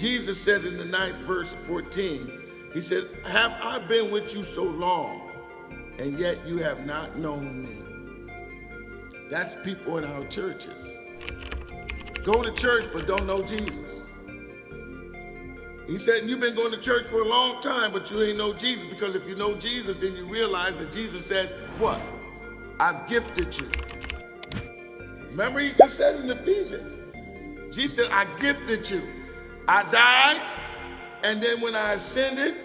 Jesus said in the 9th verse 14, he said, have I been with you so long, and yet you have not known me? That's people in our churches. Go to church, but don't know Jesus. He said, you've been going to church for a long time, but you ain't know Jesus, because if you know Jesus, then you realize that Jesus said, what? I've gifted you. Remember, he just said in Ephesians, Jesus said, I gifted you. I died, and then when I ascended,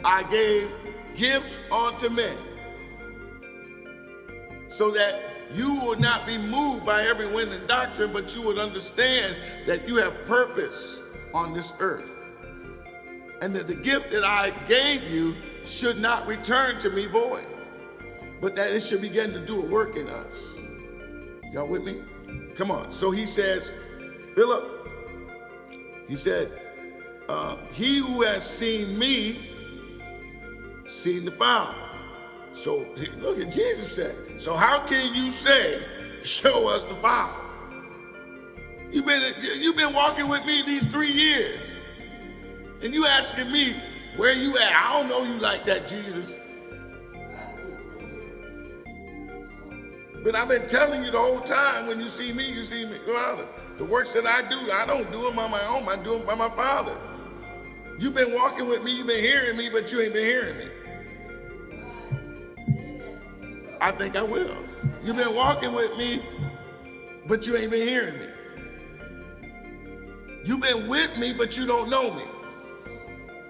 I gave gifts unto men, so that you would not be moved by every wind and doctrine, but you would understand that you have purpose on this earth. And that the gift that I gave you should not return to me void, but that it should begin to do a work in us. Y'all with me? Come on. So he says, Philip, he said, he who has seen me, seen the Father. So look at Jesus said, so how can you say, show us the Father? You've been walking with me these 3 years. And you asking me, where you at? I don't know you like that, Jesus. But I've been telling you the whole time, when you see me, Father. The works that I do, I don't do them by my own, I do them by my Father. You've been walking with me, you've been hearing me, but you ain't been hearing me. I think I will. You've been walking with me, but you ain't been hearing me. You've been with me, but you don't know me.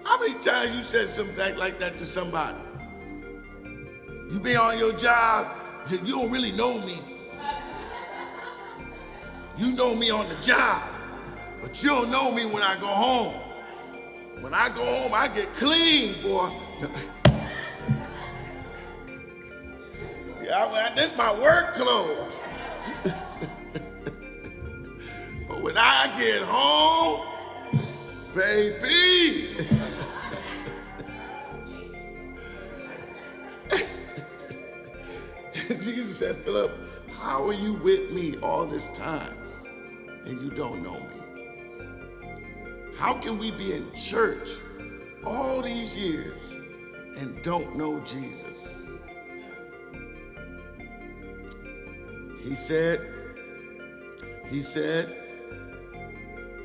How many times you said something like that to somebody? You been on your job, you said, you don't really know me. You know me on the job, but you don't know me when I go home. When I go home, I get clean, boy. Yeah, this is my work clothes. But when I get home, baby. Jesus said, Philip, how are you with me all this time and you don't know me? How can we be in church all these years and don't know Jesus? He said,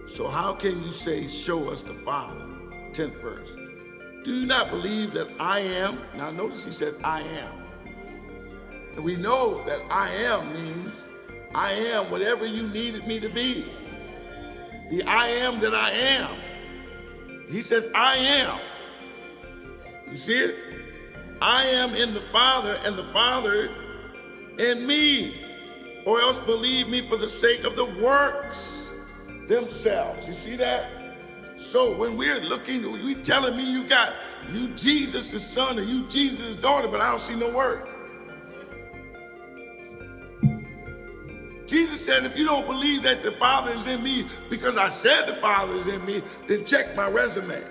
so how can you say, show us the Father? 10th verse. Do you not believe that I am? Now notice he said, I am. And we know that I am means I am whatever you needed me to be. The I am that I am. He says, I am. You see it? I am in the Father and the Father in me. Or else believe me for the sake of the works themselves. You see that? So when we're looking, we telling me you Jesus' son or you Jesus' daughter, but I don't see no work. Jesus said, if you don't believe that the Father is in me because I said the Father is in me, then check my resume.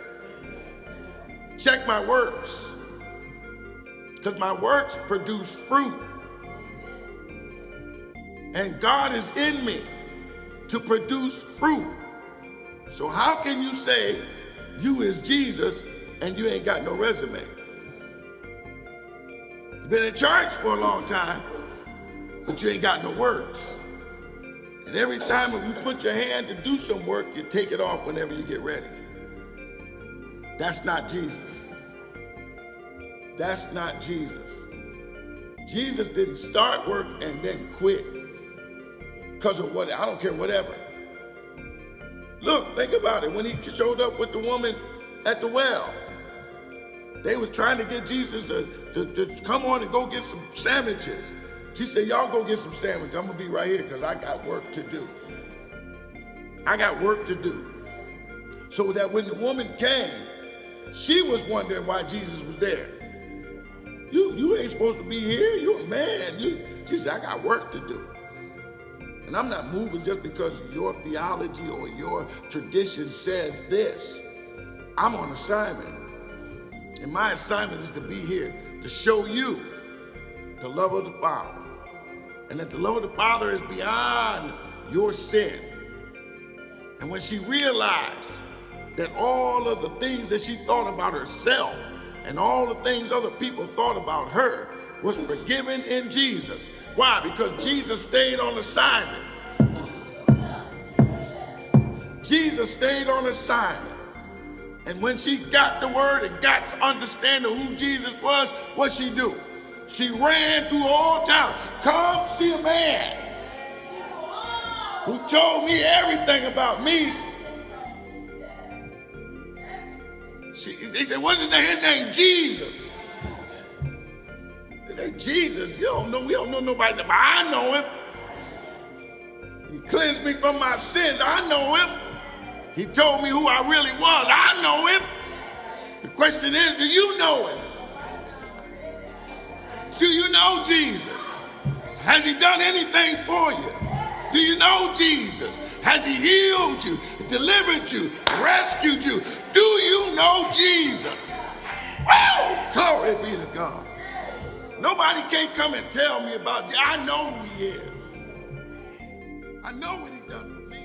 Check my works. Because my works produce fruit. And God is in me to produce fruit. So how can you say you is Jesus and you ain't got no resume? You've been in church for a long time, but you ain't got no works. And every time when you put your hand to do some work, you take it off whenever you get ready. That's not Jesus. That's not Jesus. Jesus didn't start work and then quit because of what, I don't care, whatever. Look, think about it. When he showed up with the woman at the well, they was trying to get Jesus to come on and go get some sandwiches. She said, y'all go get some sandwiches. I'm going to be right here because I got work to do. I got work to do. So that when the woman came, she was wondering why Jesus was there. You ain't supposed to be here. You're a man. She said, I got work to do. And I'm not moving just because your theology or your tradition says this. I'm on assignment. And my assignment is to be here to show you the love of the Father. And that the love of the Father is beyond your sin. And when she realized that all of the things that she thought about herself and all the things other people thought about her was forgiven in Jesus. Why? Because Jesus stayed on assignment. Jesus stayed on assignment. And when she got the word and got to understand who Jesus was, what'd she do? She ran through all town. Come see a man who told me everything about me. They said, what's his name? His name Jesus. They said, Jesus? We don't know nobody, but I know him. He cleansed me from my sins. I know him. He told me who I really was. I know him. The question is, do you know him? Do you know Jesus? Has he done anything for you? Do you know Jesus? Has he healed you, delivered you, rescued you? Do you know Jesus? Woo! Glory be to God. Nobody can't come and tell me about you. I know who he is. I know what he done for me.